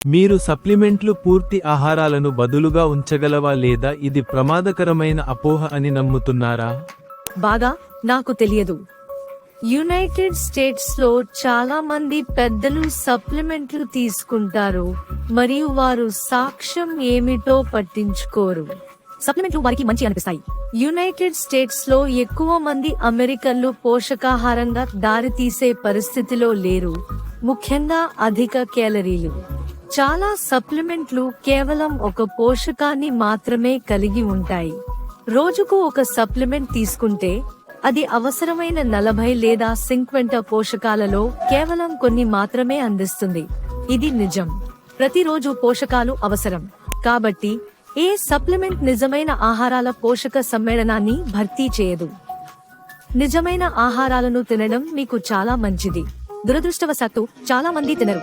మీరు సప్లిమెంట్లు పూర్తి ఆహారాలను బదులుగా ఉంచగలవా లేదా ఇది ప్రమాదకరమైన అపోహ అని నమ్ముతున్నారా? బాగా నాకు తెలియదు. యునైటెడ్ స్టేట్స్ లో చాలా మంది పెద్దలు సప్లిమెంట్లు తీసుకుంటారు మరియు వారు సాక్ష్యం ఏమిటో పట్టించుకోరు. సప్లిమెంట్లు వారికి మంచి అనిపిస్తాయి. యునైటెడ్ స్టేట్స్ లో ఎక్కువ మంది అమెరికన్లు పోషకాహారంగా దారితీసే పరిస్థితిలో లేరు, ముఖ్యంగా అధిక కేలరీలు. చాలా సప్లిమెంట్లు కేవలం ఒక పోషకాన్ని మాత్రమే కలిగి ఉంటాయి. రోజుకు ఒక సప్లిమెంట్ తీసుకుంటే అది అవసరమైన 40 లేదా 50 పోషకాలలో కేవలం కొన్ని మాత్రమే అందిస్తుంది. ఇది నిజం. ప్రతిరోజు పోషకాలు అవసరం, కాబట్టి ఏ సప్లిమెంట్ నిజమైన ఆహారాల పోషక సమ్మేళనాన్ని భర్తీ చేయదు. నిజమైన ఆహారాలను తినడం మీకు చాలా మంచిది. దురదృష్టవశాత్తు చాలా మంది తినరు.